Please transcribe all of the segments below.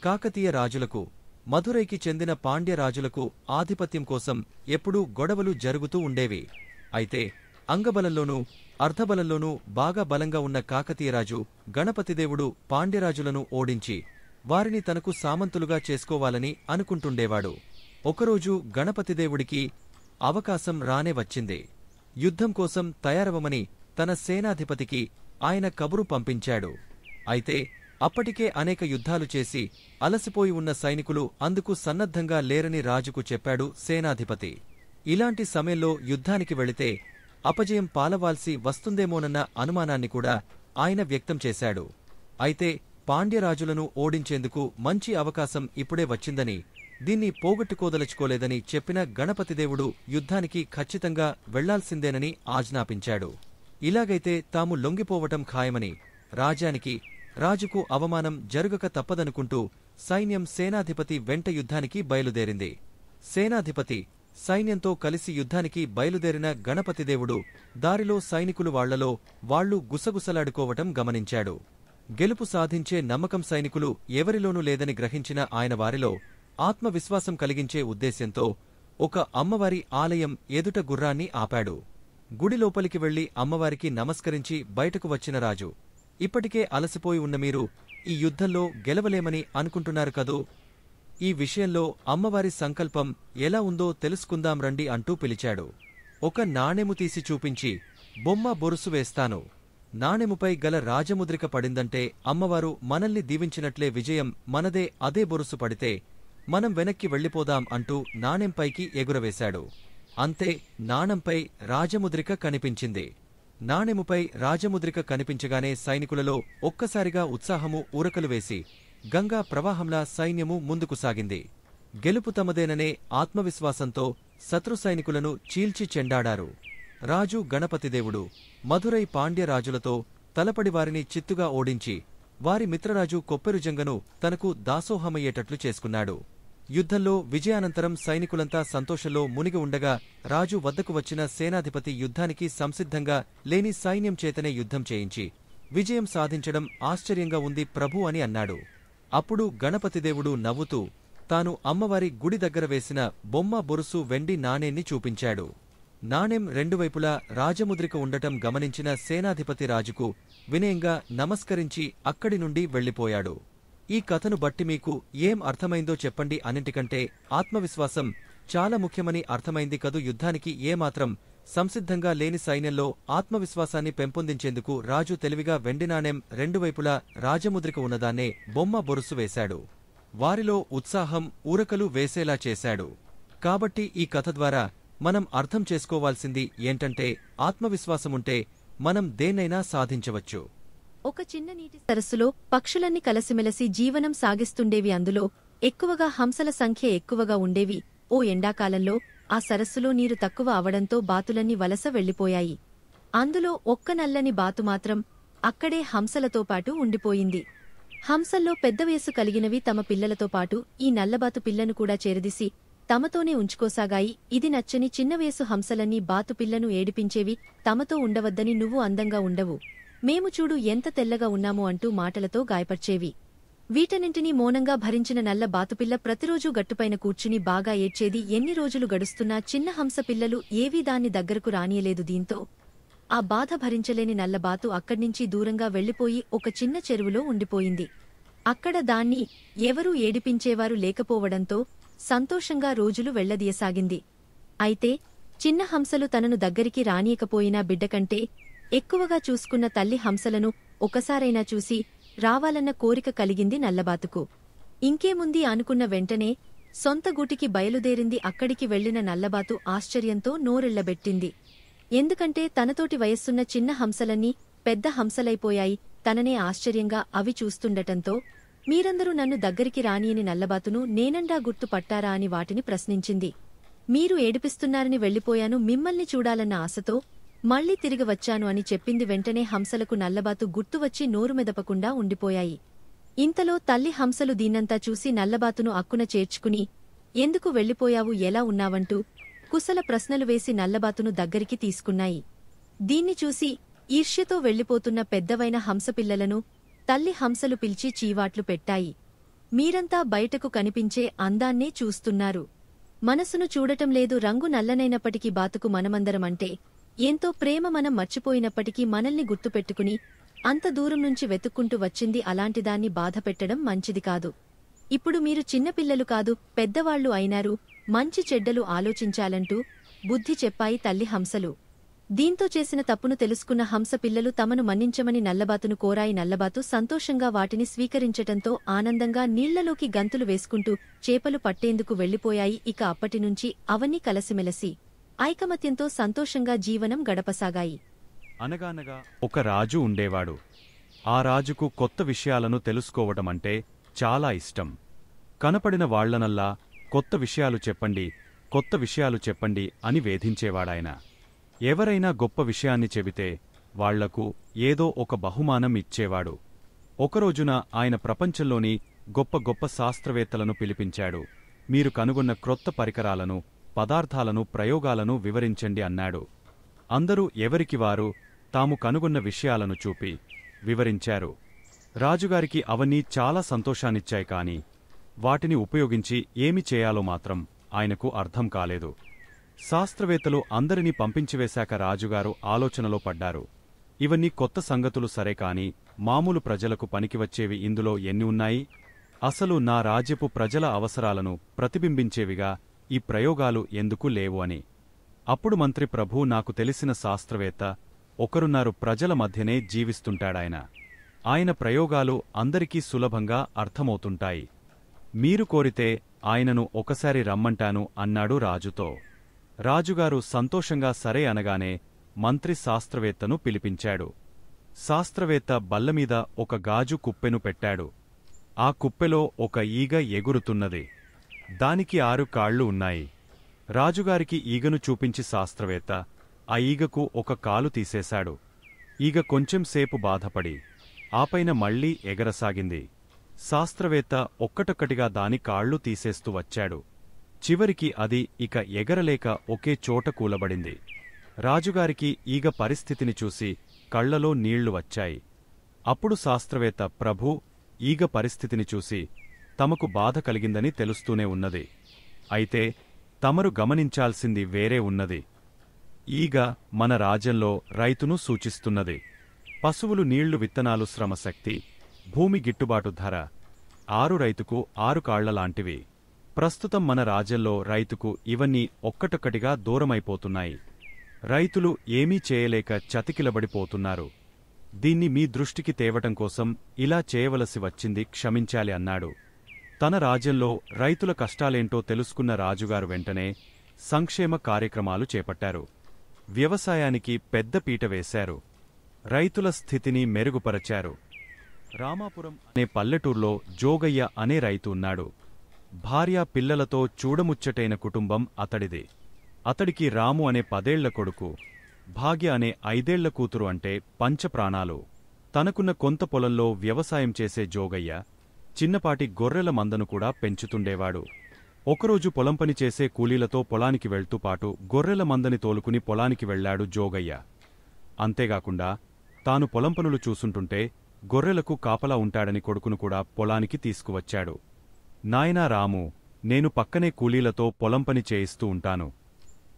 కాకతీయ రాజులకు, మధురైకి చెందిన పాండ్య రాజులకు ఆధిపత్యం కోసం ఎప్పుడూ గొడవలు జరుగుతూ ఉండేవి. అయితే అంగబలంలోనూ అర్ధబలంలోనూ బాగా బలంగా ఉన్న కాకతీయరాజు గణపతిదేవుడు పాండ్యరాజులను ఓడించి వారిని తనకు సామంతులుగా చేసుకోవాలని అనుకుంటుండేవాడు. ఒకరోజు గణపతిదేవుడికి అవకాశం రానే వచ్చింది. యుద్ధం కోసం తయారవమని తన సేనాధిపతికి ఆయన కబురు పంపించాడు. అయితే అప్పటికే అనేక యుద్ధాలు చేసి అలసిపోయి ఉన్న సైనికులు అందుకు సన్నద్ధంగా లేరని రాజుకు చెప్పాడు సేనాధిపతి. ఇలాంటి సమయంలో యుద్ధానికి వెళితే అపజయం పాలవాల్సి వస్తుందేమోనన్న అనుమానాన్ని కూడా ఆయన వ్యక్తం చేశాడు. అయితే పాండ్యరాజులను ఓడించేందుకు మంచి అవకాశం ఇప్పుడే వచ్చిందని, దీన్ని పోగొట్టుకోదలుచుకోలేదని చెప్పిన గణపతిదేవుడు యుద్ధానికి ఖచ్చితంగా వెళ్లాల్సిందేనని ఆజ్ఞాపించాడు. ఇలాగైతే తాము లొంగిపోవటం ఖాయమని, రాజుకు అవమానం జరుగక తప్పదనుకుంటూ సైన్యం సేనాధిపతి వెంట యుద్ధానికి బయలుదేరింది. సేనాధిపతి సైన్యంతో కలిసి యుద్ధానికి బయలుదేరిన గణపతిదేవుడు దారిలో సైనికులు వాళ్లలో వాళ్లు గుసగుసలాడుకోవటం గమనించాడు. గెలుపు సాధించే నమ్మకం సైనికులు ఎవరిలోనూ లేదని గ్రహించిన ఆయన వారిలో ఆత్మవిశ్వాసం కలిగించే ఉద్దేశ్యంతో ఒక అమ్మవారి ఆలయం ఎదుట గుర్రాన్ని ఆపాడు. గుడిలోపలికి వెళ్లి అమ్మవారికి నమస్కరించి బయటకు వచ్చిన రాజు, ఇప్పటికే అలసిపోయి ఉన్న మీరు ఈ యుద్ధంలో గెలవలేమని అనుకుంటున్నారు కదూ, ఈ విషయంలో అమ్మవారి సంకల్పం ఎలా ఉందో తెలుసుకుందాం రండి అంటూ పిలిచాడు. ఒక నాణెము తీసి చూపించి, బొమ్మ బొరుసు వేస్తాను, నాణెముపై గల రాజముద్రిక పడిందంటే అమ్మవారు మనల్ని దీవించినట్లే, విజయం మనదే, అదే బొరుసు పడితే మనం వెనక్కి వెళ్లిపోదాం అంటూ నాణెంపైకి ఎగురవేశాడు. అంతే, నాణంపై రాజముద్రిక కనిపించింది. నాణెముపై రాజముద్రిక కనిపించగానే సైనికులలో ఒక్కసారిగా ఉత్సాహము ఊరకలు వేసి గంగా ప్రవాహంలా సైన్యము ముందుకు సాగింది. గెలుపు తమదేననే ఆత్మవిశ్వాసంతో శత్రు సైనికులను చీల్చి చెండాడారు. రాజు గణపతిదేవుడు మధురై పాండ్యరాజులతో తలపడి వారిని చిత్తుగా ఓడించి వారి మిత్రరాజు కొప్పెరుజంగను తనకు దాసోహమయ్యేటట్లు చేసుకున్నాడు. యుద్ధంలో విజయానంతరం సైనికులంతా సంతోషంలో మునిగి ఉండగా రాజు వద్దకు వచ్చిన సేనాధిపతి యుద్ధానికి సంసిద్ధంగా లేని సైన్యం చేతనే యుద్ధం చేయించి విజయం సాధించడం ఆశ్చర్యంగా ఉంది ప్రభూ అని అన్నాడు. అప్పుడు గణపతిదేవుడు నవ్వుతూ తాను అమ్మవారి గుడి దగ్గర వేసిన బొమ్మ బొరుసు వెండి నాణేన్ని చూపించాడు. నాణెం రెండువైపులా రాజముద్రిక ఉండటం గమనించిన సేనాధిపతి రాజుకు వినయంగా నమస్కరించి అక్కడి నుండి వెళ్లిపోయాడు. ఈ కథను బట్టి మీకు ఏం అర్థమైందో చెప్పండి. అన్నింటికంటే ఆత్మవిశ్వాసం చాలా ముఖ్యమని అర్థమైంది కదూ. యుద్ధానికి ఏమాత్రం సంసిద్ధంగా లేని సైన్యంలో ఆత్మవిశ్వాసాన్ని పెంపొందించేందుకు రాజు తెలివిగా వెండి నాణెం రెండువైపులా రాజముద్రిక ఉన్నదాన్నే బొమ్మ బొరుసు వేశాడు. వారిలో ఉత్సాహం ఊరకలు వేసేలా చేశాడు. కాబట్టి ఈ కథ ద్వారా మనం అర్థం చేసుకోవాల్సింది ఏంటంటే, ఆత్మవిశ్వాసముంటే మనం దేన్నైనా సాధించవచ్చు. ఒక చిన్న నీటి సరస్సులో పక్షులన్నీ కలసిమెలసి జీవనం సాగిస్తుండేవి. అందులో ఎక్కువగా హంసల సంఖ్య ఎక్కువగా ఉండేవి. ఓ ఎండాకాలంలో ఆ సరస్సులో నీరు తక్కువ అవడంతో బాతులన్నీ వలస వెళ్లిపోయాయి. అందులో ఒక్క నల్లని బాతు మాత్రం అక్కడే హంసలతో పాటు ఉండిపోయింది. హంసల్లో పెద్ద వయసు కలిగినవి తమ పిల్లలతో పాటు ఈ నల్లబాతు పిల్లను కూడా చేరదీసి తమతోనే ఉంచుకోసాగాయి. ఇది నచ్చని చిన్న వయసు హంసలన్నీ బాతు పిల్లను ఏడిపించేవి. తమతో ఉండవద్దని, నువ్వు అందంగా ఉండవు, మేము చూడు ఎంత తెల్లగా ఉన్నాము అంటూ మాటలతో గాయపర్చేవి. వీటన్నింటినీ మౌనంగా భరించిన నల్ల బాతుపిల్ల ప్రతిరోజూ గట్టుపైన కూర్చుని బాగా ఏడ్చేది. ఎన్ని రోజులు గడుస్తున్నా చిన్న హంస పిల్లలు ఏవీ దాన్ని దగ్గరకు రానియలేదు. దీంతో ఆ బాధ భరించలేని నల్లబాతు అక్కడ్నించి దూరంగా వెళ్లిపోయి ఒక చిన్న చెరువులో ఉండిపోయింది. అక్కడ దాన్ని ఎవరూ ఏడిపించేవారు లేకపోవడంతో సంతోషంగా రోజులు వెళ్లదీయసాగింది. అయితే చిన్న హంసలు తనను దగ్గరికి రానియకపోయినా బిడ్డకంటే ఎక్కువగా చూసుకున్న తల్లి హంసలను ఒకసారైనా చూసి రావాలన్న కోరిక కలిగింది నల్లబాతుకు. ఇంకేముంది అనుకున్న వెంటనే సొంత గూటికి బయలుదేరింది. అక్కడికి వెళ్లిన నల్లబాతు ఆశ్చర్యంతో నోరెళ్లబెట్టింది. ఎందుకంటే తనతోటి వయస్సున్న చిన్న హంసలన్నీ పెద్ద హంసలైపోయాయి. తననే ఆశ్చర్యంగా అవి చూస్తుండటంతో, మీరందరూ నన్ను దగ్గరికి రానియని నల్లబాతును నేనండా గుర్తు పట్టారా అని వాటిని ప్రశ్నించింది. మీరు ఏడిపిస్తున్నారని వెళ్లిపోయాను, మిమ్మల్ని చూడాలన్న ఆశతో మళ్లీ తిరిగి వచ్చాను అని చెప్పింది. వెంటనే హంసలకు నల్లబాతు గుర్తువచ్చి నోరు మెదపకుండా ఉండిపోయాయి. ఇంతలో తల్లి హంసలు దీన్నంతా చూసి నల్లబాతును అక్కున చేర్చుకుని, ఎందుకు వెళ్లిపోయావు, ఎలా ఉన్నావంటూ కుశల ప్రశ్నలు వేసి నల్లబాతును దగ్గరికి తీసుకున్నాయి. దీన్ని చూసి ఈర్ష్యతో వెళ్లిపోతున్న పెద్దవైన హంసపిల్లలను తల్లి హంసలు పిలిచి చీవాట్లు పెట్టాయి. మీరంతా బయటకు కనిపించే అందాన్నే చూస్తున్నారు. మనసును చూడటం లేదు. రంగు నల్లనైనప్పటికీ బాతుకు మనమందరమంటే ఎంతో ప్రేమ. మనం మర్చిపోయినప్పటికీ మనల్ని గుర్తుపెట్టుకుని అంత దూరం నుంచి వెతుక్కుంటూ వచ్చింది. అలాంటిదాన్ని బాధపెట్టడం మంచిది కాదు. ఇప్పుడు మీరు చిన్నపిల్లలు కాదు, పెద్దవాళ్లు అయినారు. మంచి చెడ్డలు ఆలోచించాలంటూ బుద్ధి చెప్పాయి తల్లి హంసలు. దీంతో చేసిన తప్పును తెలుసుకున్న హంస పిల్లలు తమను మన్నించమని నల్లబాతును కోరాయి. నల్లబాతు సంతోషంగా వాటిని స్వీకరించటంతో ఆనందంగా నీళ్లలోకి గంతులు వేసుకుంటూ చేపలు పట్టేందుకు వెళ్లిపోయాయి. ఇక అప్పటినుంచి అవన్నీ కలసిమెలసి ఐకమత్యంతో సంతోషంగా జీవనం గడపసాగాయి. అనగానగా ఒక రాజు ఉండేవాడు. ఆ రాజుకు కొత్త విషయాలను తెలుసుకోవటమంటే చాలా ఇష్టం. కనపడిన వాళ్లనల్లా కొత్త విషయాలు చెప్పండి, కొత్త విషయాలు చెప్పండి అని వేధించేవాడాయన. ఎవరైనా గొప్ప విషయాన్ని చెబితే వాళ్లకు ఏదో ఒక బహుమానం ఇచ్చేవాడు. ఒకరోజున ఆయన ప్రపంచంలోని గొప్ప గొప్ప శాస్త్రవేత్తలను పిలిపించాడు. మీరు కనుగొన్న క్రొత్త పరికరాలను, పదార్థాలను, ప్రయోగాలను వివరించండి అన్నాడు. అందరూ ఎవరికి వారు తాము కనుగొన్న విషయాలను చూపి వివరించారు. రాజుగారికి అవన్నీ చాలా సంతోషాన్నిచ్చాయి. కాని వాటిని ఉపయోగించి ఏమి చేయాలో మాత్రం ఆయనకు అర్థం కాలేదు. శాస్త్రవేత్తలు అందరినీ పంపించివేశాక రాజుగారు ఆలోచనలో పడ్డారు. ఇవన్నీ కొత్త సంగతులు సరే కాని మామూలు ప్రజలకు పనికివచ్చేవి ఇందులో ఎన్ని ఉన్నాయి? అసలు నా రాజ్యపు ప్రజల అవసరాలను ప్రతిబింబించేవిగా ఈ ప్రయోగాలు ఎందుకు లేవు అని. అప్పుడు మంత్రి, ప్రభూ, నాకు తెలిసిన శాస్త్రవేత్త ఒకరున్నారు. ప్రజల మధ్యనే జీవిస్తుంటాడాయన. ఆయన ప్రయోగాలు అందరికీ సులభంగా అర్థమవుతుంటాయి. మీరు కోరితే ఆయనను ఒకసారి రమ్మంటాను అన్నాడు రాజుతో. రాజుగారు సంతోషంగా సరే అనగానే మంత్రి శాస్త్రవేత్తను పిలిపించాడు. శాస్త్రవేత్త బల్లమీద ఒక గాజు కుప్పెను పెట్టాడు. ఆ కుప్పెలో ఒక ఈగ ఎగురుతున్నది. దానికి 6 కాళ్లు ఉన్నాయి. రాజుగారికి ఈగను చూపించి శాస్త్రవేత్త ఆ ఈగకు ఒక కాలు తీసేశాడు. ఈగ కొంచెంసేపు బాధపడి ఆపైన మళ్లీ ఎగరసాగింది. శాస్త్రవేత్త ఒక్కటొక్కటిగా దాని కాళ్లు తీసేస్తూ వచ్చాడు. చివరికి అది ఇక ఎగరలేక ఒకే చోట కూలబడింది. రాజుగారికి ఈగ పరిస్థితిని చూసి కళ్లలో నీళ్లు వచ్చాయి. అప్పుడు శాస్త్రవేత్త, ప్రభూ, ఈగ పరిస్థితిని చూసి తమకు బాధ కలిగిందని తెలుస్తూనే ఉన్నది. అయితే తమరు గమనించాల్సింది వేరే ఉన్నది. ఈగ మన రాజ్యంలో రైతును సూచిస్తున్నది. పశువులు, నీళ్లు, విత్తనాలు, శ్రమశక్తి, భూమి గిట్టుబాటు ధర 6 రైతుకు 6 కాళ్లలాంటివి. ప్రస్తుతం మన రాజ్యంలో రైతుకు ఇవన్నీ ఒక్కటొక్కటిగా దూరమైపోతున్నాయి. రైతులు ఏమీ చేయలేక చతికిలబడిపోతున్నారు. దీన్ని మీ దృష్టికి తేవటం కోసం ఇలా చేయవలసి వచ్చింది, క్షమించాలి అన్నాడు. తన రాజ్యంలో రైతుల కష్టాలేంటో తెలుసుకున్న రాజుగారు వెంటనే సంక్షేమ కార్యక్రమాలు చేపట్టారు. వ్యవసాయానికి పెద్ద పీట వేశారు. రైతుల స్థితిని మెరుగుపరచారు. రామాపురం అనే పల్లెటూర్లో జోగయ్య అనే రైతు ఉన్నాడు. భార్య, పిల్లలతో చూడముచ్చటైన కుటుంబం అతడిది. అతడికి రాము అనే 10 ఏళ్ల కొడుకు, భాగ్య అనే 5 ఏళ్ల కూతురు అంటే పంచప్రాణాలు. తనకున్న కొంత పొలంలో వ్యవసాయం చేసే జోగయ్య చిన్నపాటి గొర్రెల మందను కూడా పెంచుతుండేవాడు. ఒకరోజు పొలం పని చేసే కూలీలతో పొలానికి వెళ్తూ పాటు గొర్రెల మందని తోలుకుని పొలానికి వెళ్లాడు జోగయ్య. అంతేగాకుండా తాను పొలం పనులు చూసుంటుంటే గొర్రెలకు కాపలా ఉంటాడని కొడుకును కూడా పొలానికి తీసుకువచ్చాడు. నాయనా రాము, నేను పక్కనే కూలీలతో పొలం పని చేయిస్తూ ఉంటాను.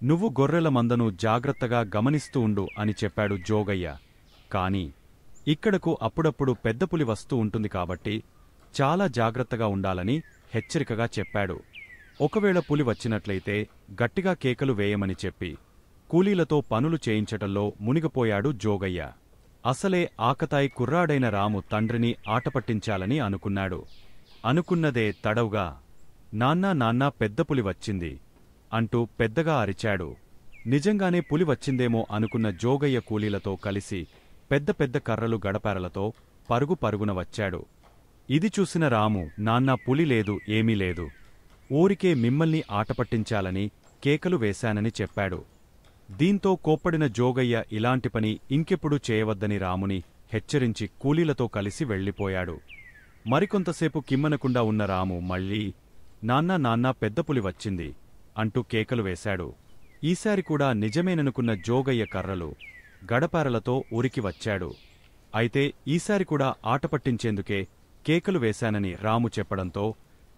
నువ్వు గొర్రెల మందను జాగ్రత్తగా గమనిస్తూ ఉండు అని చెప్పాడు జోగయ్య. కాని ఇక్కడకు అప్పుడప్పుడు పెద్ద పులి వస్తూ ఉంటుంది కాబట్టి చాలా జాగ్రత్తగా ఉండాలని హెచ్చరికగా చెప్పాడు. ఒకవేళ పులి వచ్చినట్లయితే గట్టిగా కేకలు వేయమని చెప్పి కూలీలతో పనులు చేయించటంలో మునిగిపోయాడు జోగయ్య. అసలే ఆకతాయి కుర్రాడైన రాము తండ్రిని ఆటపట్టించాలని అనుకున్నాడు. అనుకున్నదే తడవుగా, నాన్నా నాన్నా, పెద్ద పులి వచ్చింది అంటూ పెద్దగా అరిచాడు. నిజంగానే పులి వచ్చిందేమో అనుకున్న జోగయ్య కూలీలతో కలిసి పెద్ద పెద్ద కర్రలు, గడపారలతో పరుగు పరుగున వచ్చాడు. ఇది చూసిన రాము, నాన్నా, పులి లేదు, ఏమీ లేదు, ఊరికే మిమ్మల్ని ఆటపట్టించాలని కేకలు వేశానని చెప్పాడు. దీంతో కోప్పడిన జోగయ్య ఇలాంటి పని ఇంకెప్పుడూ చేయవద్దని రాముని హెచ్చరించి కూలీలతో కలిసి వెళ్లిపోయాడు. మరికొంతసేపు కిమ్మనకుండా ఉన్న రాము మళ్లీ నాన్నా నాన్నా, పెద్ద పులి వచ్చింది అంటూ కేకలు వేశాడు. ఈసారి కూడా నిజమేననుకున్న జోగయ్య కర్రలు, గడపారలతో ఉరికి వచ్చాడు. అయితే ఈసారి కూడా ఆటపట్టించేందుకే కేకలు వేశానని రాము చెప్పడంతో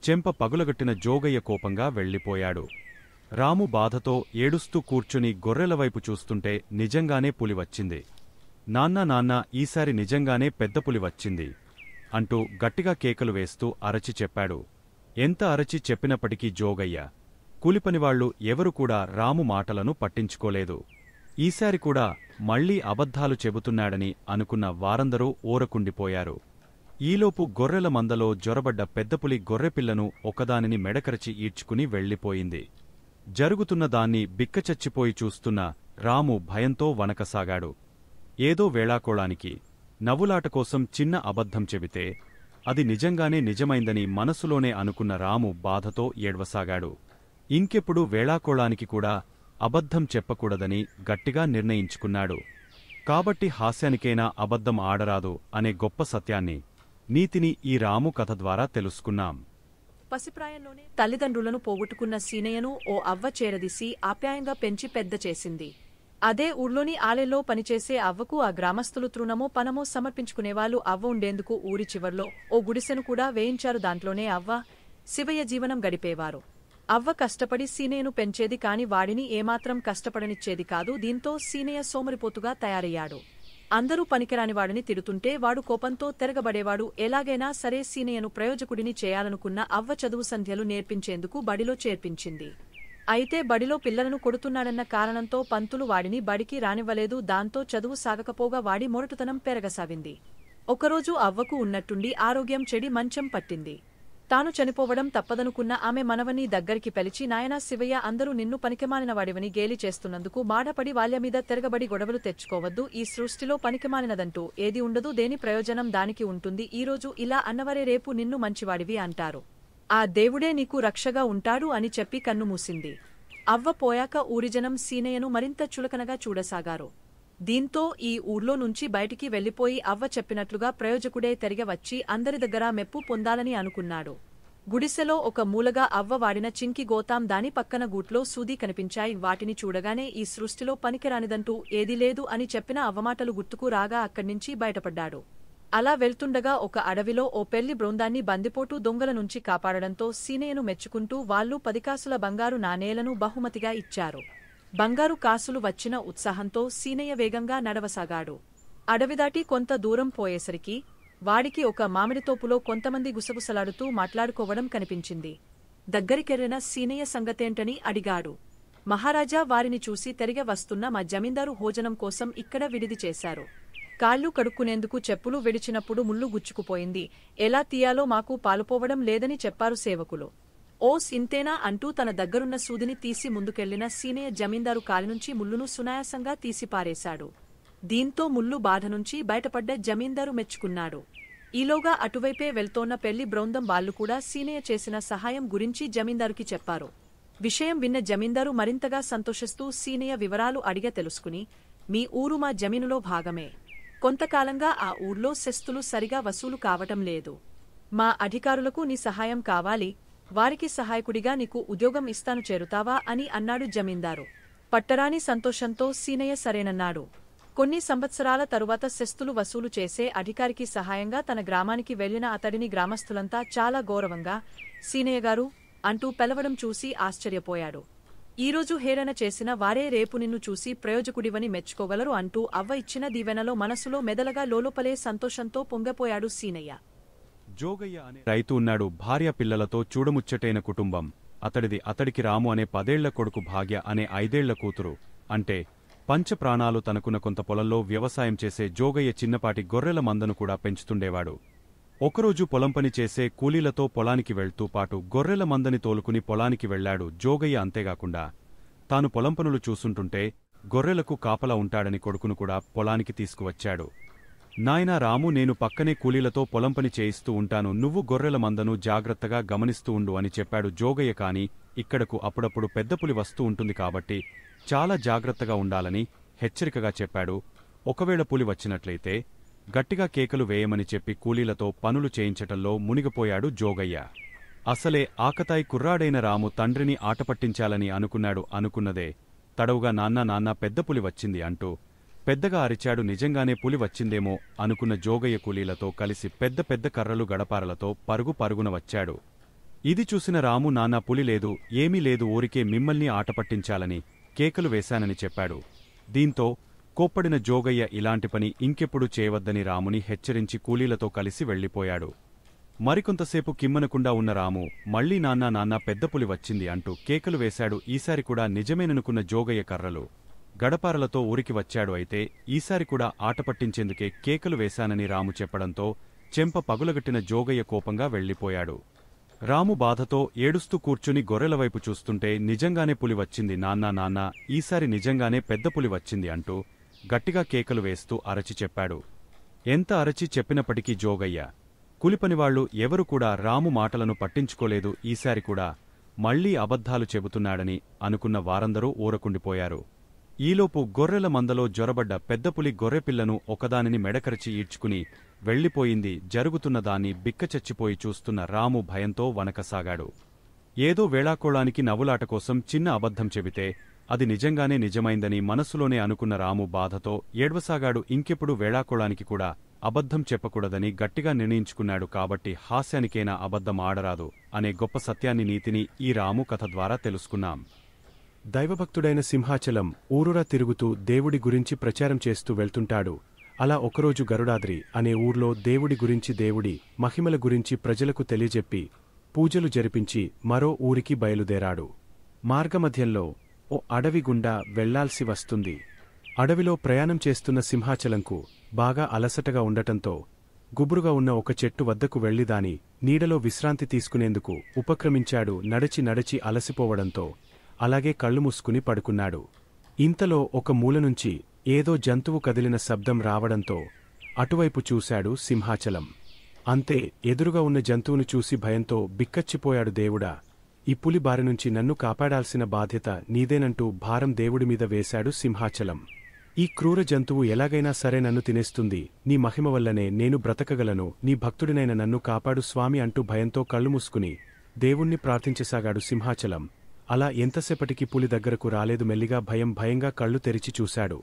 చెంప పగులగొట్టిన జోగయ్య కోపంగా వెళ్ళిపోయాడు. రాము బాధతో ఏడుస్తూ కూర్చుని గొర్రెలవైపు చూస్తుంటే నిజంగానే పులి వచ్చింది. నాన్నా నాన్నా, ఈసారి నిజంగానే పెద్ద పులి వచ్చింది అంటూ గట్టిగా కేకలు వేస్తూ అరచి చెప్పాడు. ఎంత అరచి చెప్పినప్పటికీ జోగయ్య, కూలిపనివాళ్లు ఎవరు కూడా రాము మాటలను పట్టించుకోలేదు. ఈసారి కూడా మళ్లీ అబద్ధాలు చెబుతున్నాడని అనుకున్న వారందరూ ఊరకుండిపోయారు. ఈలోపు గొర్రెల మందలో జొరబడ్డ పెద్దపులి గొర్రెపిల్లను ఒకదానిని మెడకరచి ఈడ్చుకుని వెళ్ళిపోయింది. జరుగుతున్న దాన్ని బిక్కచచ్చిపోయి చూస్తున్న రాము భయంతో వణకసాగాడు. ఏదో వేళాకోళానికి నవ్వులాట కోసం చిన్న అబద్ధం చెబితే అది నిజంగానే నిజమైందని మనసులోనే అనుకున్న రాము బాధతో ఏడ్వసాగాడు. ఇంకెప్పుడు వేళాకోళానికి కూడా అబద్ధం చెప్పకూడదని గట్టిగా నిర్ణయించుకున్నాడు. కాబట్టి హాస్యానికైనా అబద్ధం ఆడరాదు అనే గొప్ప సత్యాన్ని, నీతిని ఈ రాము కథ ద్వారా తెలుసుకున్నాం. పసిప్రాయంలోనే తల్లిదండ్రులను పోగొట్టుకున్న సీనయ్యను ఓ అవ్వ చేరదీసి ఆప్యాయంగా పెంచి పెద్ద చేసింది. అదే ఊర్లోని ఆలెల్లో పనిచేసే అవ్వకు ఆ గ్రామస్తులు తృణమో పనమో సమర్పించుకునేవాళ్లు. అవ్వ ఉండేందుకు ఊరి చివర్లో ఓ గుడిసెను కూడా వేయించారు. దాంట్లోనే అవ్వ, శివయ్య జీవనం గడిపేవారు. అవ్వ కష్టపడి సీనయ్యను పెంచేది కాని వాడిని ఏమాత్రం కష్టపడనిచ్చేది కాదు. దీంతో సీనయ్య సోమరిపోతుగా తయారయ్యాడు. అందరూ పనికిరానివాడిని తిడుతుంటే వాడు కోపంతో తిరగబడేవాడు. ఎలాగైనా సరే సీనయ్యను ప్రయోజకుడిని చేయాలనుకున్న అవ్వ చదువు సంధ్యలు నేర్పించేందుకు బడిలో చేర్పించింది. అయితే బడిలో పిల్లలను కొడుతున్నాడన్న కారణంతో పంతులు వాడిని బడికి రానివ్వలేదు. దాంతో చదువు సాగకపోగా వాడి మొరటుతనం పెరగసాగింది. ఒకరోజు అవ్వకు ఉన్నట్టుండి ఆరోగ్యం చెడి మంచం పట్టింది. తాను చనిపోవడం తప్పదనుకున్న ఆమె మనవని దగ్గరికి పిలిచి, నాయనా శివయ్య, అందరూ నిన్ను పనికిమాలినవాడివని గేలి చేస్తున్నందుకు బాధపడి వాళ్లమీద తిరగబడి గొడవలు తెచ్చుకోవద్దు. ఈ సృష్టిలో పనికిమాలినదంటూ ఏది ఉండదు. దేని ప్రయోజనం దానికి ఉంటుంది. ఈరోజు ఇలా అన్నవరే రేపు నిన్ను మంచివాడివి అంటారు. ఆ దేవుడే నీకు రక్షగా ఉంటాడు అని చెప్పి కన్ను మూసింది. అవ్వ పోయాక ఊరిజనం సీనయ్యను మరింత చులకనగా చూడసాగారు. దీంతో ఈ ఊర్లో నుంచి బయటికి వెళ్లిపోయి అవ్వ చెప్పినట్లుగా ప్రయోజకుడే తిరిగి వచ్చి అందరి దగ్గర మెప్పు పొందాలని అనుకున్నాడు. గుడిసెలో ఒక మూలగా అవ్వ వాడిన చింకి గోతాం, దాని పక్కన గూట్లో సూది కనిపించాయి. వాటిని చూడగానే ఈ సృష్టిలో పనికిరానిదంటూ ఏదీ లేదు అని చెప్పిన అవ్వమాటలు గుర్తుకు రాగా అక్కడ్నించి బయటపడ్డాడు. అలా వెళ్తుండగా ఒక అడవిలో ఓ పెళ్లి బృందాన్ని బందిపోటు దొంగల నుంచి కాపాడడంతో సీనయ్యను మెచ్చుకుంటూ వాళ్లు 10 కాసుల బంగారు నాణేలను బహుమతిగా ఇచ్చారు. బంగారు కాసులు వచ్చిన ఉత్సాహంతో సీనయ్య వేగంగా నడవసాగాడు. అడవిదాటి కొంత దూరం పోయేసరికి వాడికి ఒక మామిడితోపులో కొంతమంది గుసగుసలాడుతూ మాట్లాడుకోవడం కనిపించింది. దగ్గరికెళ్లిన సీనయ్య సంగతేంటని అడిగాడు. మహారాజా, వారిని చూసి తిరిగి వస్తున్న మా జమీందారు భోజనం కోసం ఇక్కడ విడిది చేశారు. కాళ్ళు కడుక్కునేందుకు చెప్పులు విడిచినప్పుడు ముళ్ళు గుచ్చుకుపోయింది. ఎలా తీయాలో మాకు పాలుపోవడం లేదని చెప్పారు సేవకులు. ఓస్ ఇంతేనా అంటూ తన దగ్గరున్న సూదిని తీసి ముందుకెళ్లిన సీనయ్య జమీందారు కాలినుంచి ముళ్ళును సునాయాసంగా తీసిపారేశాడు. దీంతో ముళ్ళు బాధ నుంచి బయటపడ్డ జమీందారు మెచ్చుకున్నాడు. ఈలోగా అటువైపే వెళ్తోన్న పెళ్లి బృందం వాళ్లు కూడా సీనయ్య చేసిన సహాయం గురించి జమీందారుకి చెప్పారు. విషయం విన్న జమీందారు మరింతగా సంతోషిస్తూ సీనయ్య వివరాలు అడిగ తెలుసుకుని, మీ ఊరు మా జమీనులో భాగమే. కొంతకాలంగా ఆ ఊర్లో సెస్తులు సరిగా వసూలు కావటం లేదు. మా అధికారులకు నీ సహాయం కావాలి. వారికి సహాయకుడిగా నీకు ఉద్యోగం ఇస్తాను, చేరుతావా అని అన్నాడు జమీందారు. పట్టరాని సంతోషంతో సీనయ్య సరేనన్నాడు. కొన్ని సంవత్సరాల తరువాత సెస్తులు వసూలు చేసే అధికారికి సహాయంగా తన గ్రామానికి వెళ్లిన అతడిని గ్రామస్తులంతా చాలా గౌరవంగా సీనయ్యగారు అంటూ పిలవడం చూసి ఆశ్చర్యపోయాడు. ఈరోజు హేళన చేసిన వారే రేపు నిన్ను చూసి ప్రయోజకుడివని మెచ్చుకోగలరు అంటూ అవ్వ ఇచ్చిన దీవెనలో మనసులో మెదలగా లోలోపలే సంతోషంతో పొంగపోయాడు సీనయ్య. జోగయ్య అనే రైతు ఉన్నాడు. భార్య పిల్లలతో చూడముచ్చటైన కుటుంబం అతడిది. అతడికి రాము అనే 10 ఏళ్ల కొడుకు, భాగ్య అనే 5 ఏళ్ల కూతురు. అంటే పంచప్రాణాలు తనకున్న కొంత పొలంలో వ్యవసాయం చేసే జోగయ్య చిన్నపాటి గొర్రెల మందను కూడా పెంచుతుండేవాడు. ఒకరోజు పొలం పని చేసే కూలీలతో పొలానికి వెళ్తూ పాటు గొర్రెల మందని తోలుకుని పొలానికి వెళ్లాడు జోగయ్య. అంతేగాకుండా తాను పొలం పనులు చూసుంటుంటే గొర్రెలకు కాపలా ఉంటాడని కొడుకును కూడా పొలానికి తీసుకువచ్చాడు. నాయనా రాము, నేను పక్కనే కూలీలతో పొలం పని చేయిస్తూ ఉంటాను, నువ్వు గొర్రెల మందను జాగ్రత్తగా గమనిస్తూ ఉండు అని చెప్పాడు జోగయ్య. కాని ఇక్కడకు అప్పుడప్పుడు పెద్ద పులి వస్తూ ఉంటుంది కాబట్టి చాలా జాగ్రత్తగా ఉండాలని హెచ్చరికగా చెప్పాడు. ఒకవేళ పులి వచ్చినట్లయితే గట్టిగా కేకలు వేయమని చెప్పి కూలీలతో పనులు చేయించటంలో మునిగిపోయాడు జోగయ్య. అసలే ఆకతాయి కుర్రాడైన రాము తండ్రిని ఆటపట్టించాలని అనుకున్నాడు. అనుకున్నదే తడవుగా నాన్నా పెద్ద పులి వచ్చింది అంటూ పెద్దగా అరిచాడు. నిజంగానే పులి వచ్చిందేమో అనుకున్న జోగయ్య కూలీలతో కలిసి పెద్ద పెద్ద కర్రలు గడపారలతో పరుగు పరుగున వచ్చాడు. ఇది చూసిన రాము, నాన్నా పులి లేదు, ఏమీ లేదు, ఊరికే మిమ్మల్ని ఆటపట్టించాలని కేకలు వేశానని చెప్పాడు. దీంతో కోప్పడిన జోగయ్య ఇలాంటి పని ఇంకెప్పుడు చేయవద్దని రాముని హెచ్చరించి కూలీలతో కలిసి వెళ్లిపోయాడు. మరికొంతసేపు కిమ్మనకుండా ఉన్న రాము మళ్లీ నాన్నా పెద్ద పులి వచ్చింది అంటూ కేకలు వేశాడు. ఈసారి కూడా నిజమేననుకున్న జోగయ్య కర్రలు గడపారలతో ఊరికి వచ్చాడు. అయితే ఈసారి కూడా ఆటపట్టించేందుకే కేకలు వేశానని రాము చెప్పడంతో చెంప పగులగట్టిన జోగయ్య కోపంగా వెళ్లిపోయాడు. రాము బాధతో ఏడుస్తూ కూర్చుని గొర్రెలవైపు చూస్తుంటే నిజంగానే పులి వచ్చింది, నాన్నా ఈసారి నిజంగానే పెద్ద పులి వచ్చింది అంటూ గట్టిగా కేకలు వేస్తూ అరచి చెప్పాడు. ఎంత అరచి చెప్పినప్పటికీ జోగయ్య కూలిపనివాళ్లు ఎవరు కూడా రాము మాటలను పట్టించుకోలేదు. ఈసారి కూడా మళ్లీ అబద్ధాలు చెబుతున్నాడని అనుకున్న వారందరూ ఊరకుండిపోయారు. ఈలోపు గొర్రెల మందలో జొరబడ్డ పెద్దపులి గొర్రెపిల్లను ఒకదానిని మెడకరచి ఈడ్చుకుని వెళ్లిపోయింది. జరుగుతున్నదాన్ని బిక్కచచ్చిపోయి చూస్తున్న రాము భయంతో వనకసాగాడు. ఏదో వేళాకోళానికి నవ్వులాట కోసం చిన్న అబద్ధం చెబితే అది నిజంగానే నిజమైందని మనసులోనే అనుకున్న రాము బాధతో ఏడ్వసాగాడు. ఇంకెప్పుడు వేళాకోళానికి కూడా అబద్ధం చెప్పకూడదని గట్టిగా నిర్ణయించుకున్నాడు. కాబట్టి హాస్యానికైనా అబద్ధం ఆడరాదు అనే గొప్ప సత్యాన్ని, నీతిని ఈ రాము కథ ద్వారా తెలుసుకున్నాం. దైవభక్తుడైన సింహాచలం ఊరూరా తిరుగుతూ దేవుడి గురించి ప్రచారం చేస్తూ వెళ్తుంటాడు. అలా ఒకరోజు గరుడాద్రి అనే ఊర్లో దేవుడి గురించి, దేవుడి మహిమల గురించి ప్రజలకు తెలియజెప్పి పూజలు జరిపించి మరో ఊరికి బయలుదేరాడు. మార్గమధ్యంలో ఓ అడవి గుండా వెళ్లాల్సి వస్తుంది. అడవిలో ప్రయాణం చేస్తున్న సింహాచలంకు బాగా అలసటగా ఉండటంతో గుబురుగా ఉన్న ఒక చెట్టు వద్దకు వెళ్లి దాని నీడలో విశ్రాంతి తీసుకునేందుకు ఉపక్రమించాడు. నడచి నడచి అలసిపోవడంతో అలాగే కళ్ళు మూసుకుని పడుకున్నాడు. ఇంతలో ఒక మూలనుంచి ఏదో జంతువు కదిలిన శబ్దం రావడంతో అటువైపు చూశాడు సింహాచలం. అంతే, ఎదురుగా ఉన్న జంతువును చూసి భయంతో బిక్కచ్చిపోయాడు. దేవుడా, ఈ పులి బారినుంచి నన్ను కాపాడాల్సిన బాధ్యత నీదేనంటూ భారం దేవుడిమీద వేశాడు సింహాచలం. ఈ క్రూర జంతువు ఎలాగైనా సరే నన్ను తినేస్తుంది, నీ మహిమ వల్లనే నేను బ్రతకగలను, నీ భక్తుడినైన నన్ను కాపాడు స్వామి అంటూ భయంతో కళ్ళు మూసుకుని దేవుణ్ణి ప్రార్థించసాగాడు సింహాచలం. అలా ఎంతసేపటికి పులి దగ్గరకు రాలేదు. మెల్లిగా భయంగా కళ్ళు తెరిచి చూశాడు.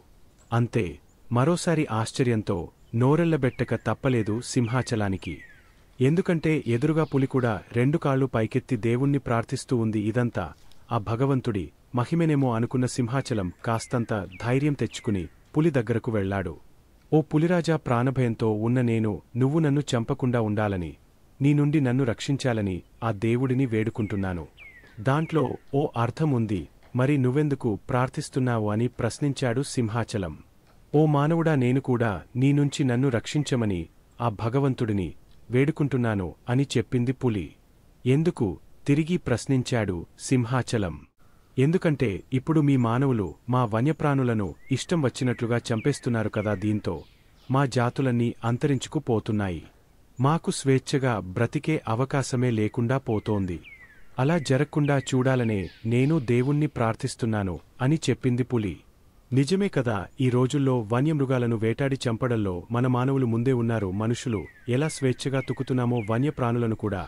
అంతే, మరోసారి ఆశ్చర్యంతో నోరెళ్లబెట్టక తప్పలేదు సింహాచలానికి. ఎందుకంటే ఎదురుగా పులి కూడా 2 కాళ్లు పైకెత్తి దేవుణ్ణి ప్రార్థిస్తూ ఉంది. ఇదంతా ఆ భగవంతుడి మహిమేనేమో అనుకున్న సింహాచలం కాస్తంత ధైర్యం తెచ్చుకుని పులి దగ్గరకు వెళ్లాడు. ఓ పులిరాజా, ప్రాణభయంతో ఉన్న నేను నువ్వు నన్ను చంపకుండా ఉండాలని, నీ నుండి నన్ను రక్షించాలని ఆ దేవుడిని వేడుకుంటున్నాను. దాంట్లో ఓ అర్థముంది, మరి నువ్వెందుకు ప్రార్థిస్తున్నావు అని ప్రశ్నించాడు సింహాచలం. ఓ మానవుడా, నేను కూడా నీ నుంచి నన్ను రక్షించమని ఆ భగవంతుడిని వేడుకుంటున్నాను అని చెప్పింది పులి. ఎందుకు తిరిగి ప్రశ్నించాడు సింహాచలం. ఎందుకంటే ఇప్పుడు మీ మానవులు మా వన్యప్రాణులను ఇష్టం వచ్చినట్లుగా చంపేస్తున్నారు కదా, దీంతో మా జాతులన్నీ అంతరించుకుపోతున్నాయి. మాకు స్వేచ్ఛగా బ్రతికే అవకాశమే లేకుండా పోతోంది. అలా జరగకుండా చూడాలనే నేను దేవుణ్ణి ప్రార్థిస్తున్నాను అని చెప్పింది పులి. నిజమే కదా, ఈ రోజుల్లో వన్యమృగాలను వేటాడి చంపడంలో మన మానవులు ముందే ఉన్నారు. మనుషులు ఎలా స్వేచ్ఛగా తుకుతున్నామో వన్యప్రాణులను కూడా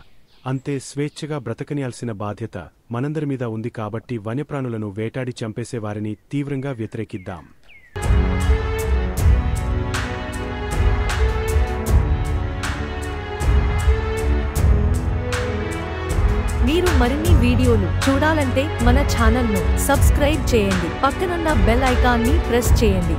అంతే స్వేచ్ఛగా బ్రతకనియాల్సిన బాధ్యత మనందరిమీద ఉంది. కాబట్టి వన్యప్రాణులను వేటాడి చంపేసే వారిని తీవ్రంగా వ్యతిరేకిద్దాం. మీరు మరిన్ని వీడియోలు చూడాలంటే మన ఛానల్ను సబ్స్క్రైబ్ చేయండి. పక్కనున్న బెల్ ఐకాన్ని ప్రెస్ చేయండి.